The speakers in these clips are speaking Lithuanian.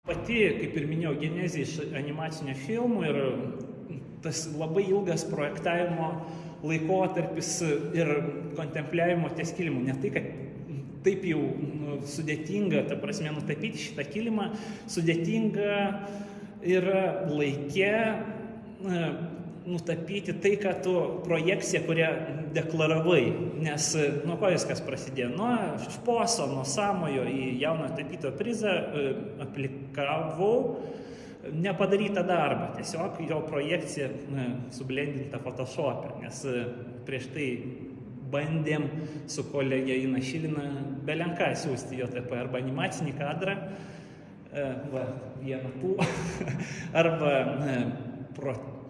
Pati, kaip ir minėjau, genezė iš animacinio filmų ir tas labai ilgas projektavimo laikotarpis ir kontempliavimo ties kilimu. Ne tai, kad taip jau sudėtinga, ta prasme, nutapyti šitą kilimą, sudėtinga yra laike nutapyti tai, ką tu projekcija, kurią deklaravai. Nes nuo ko viskas prasidėjo? Nuo šposo, nuo samojo į jauno tapytojo prizą aplikavau nepadarytą darbą. Tiesiog jo projekcija sublendinta Photoshop'e, nes prieš tai bandėm su kolegė Ina Šilina belenką siūsti JTP arba animacinį kadrą, vieną tų, arba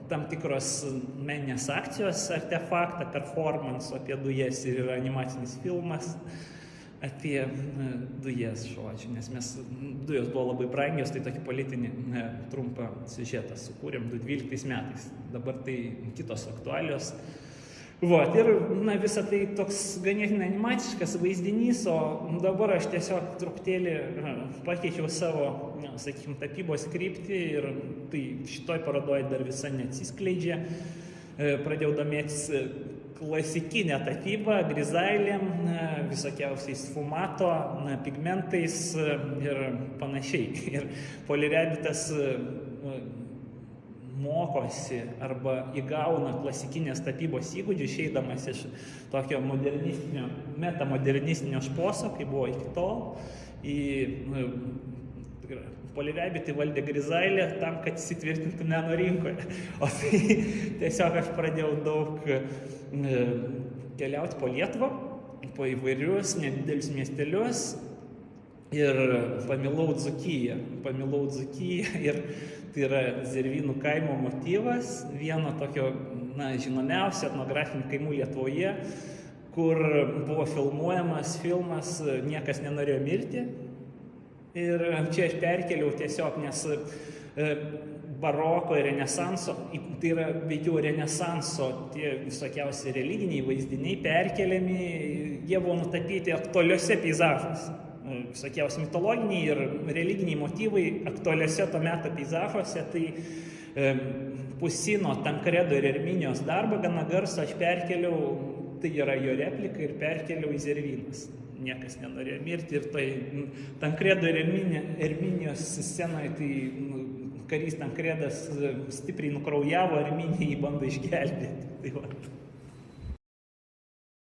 tam tikros meninės akcijos artefaktą, performance apie dujas ir animacinis filmas apie dujas, žodžiu, nes dujos buvo labai brangios, tai tokį politinį trumpą siužetą sukūrėm 2012 metais. Dabar tai kitos aktualios. Ir visą tai toks ganėtinai animaciškas vaizdinys, o dabar aš tiesiog truputėlį pakeičiau savo, sakykime, tapybos kryptį ir tai šitoj parodoje dar visa neatsiskleidžia. Pradėjau domėtis klasikinę tapybą, grizailėm, visokiausiais fumato, pigmentais ir panašiai. Ir Polyrabitas mokosi arba įgauna klasikinės tapybos įgūdžių, išeidamas iš tokio modernistinio, metamodernistinio šposo, kaip buvo iki tol, į Polyrabitį valdė grizailė tam, kad įsitvirtintų meno rinkoje. O tai tiesiog aš pradėjau daug keliauti po Lietuvą, po įvairius nedidelius miestelius ir pamilau Dzūkiją. Ir tai yra Zervynų kaimo motyvas, vieno tokio žinomiausių etnografinių kaimų Lietuvoje, kur buvo filmuojamas filmas Niekas nenorėjo mirti. Ir čia aš perkeliau tiesiog, nes baroko ir renesanso, tai yra veikiau renesanso tie visokiausi religiniai vaizdiniai perkeliami, jie buvo nutapyti aktualiuose peizažuose. Visokiausi mitologiniai ir religiniai motyvai aktualiuose to meto peizažuose, tai Pusino, Tankredo ir Erminijos darbą gana garsą aš perkeliau, tai yra jo replika, ir perkeliau į Zervynas. Niekas nenorėjo mirti ir tai Tankredo ir Erminijos scenoje, tai karys Tankredas stipriai nukraujavo, Erminija jį bando išgelbėti. Tai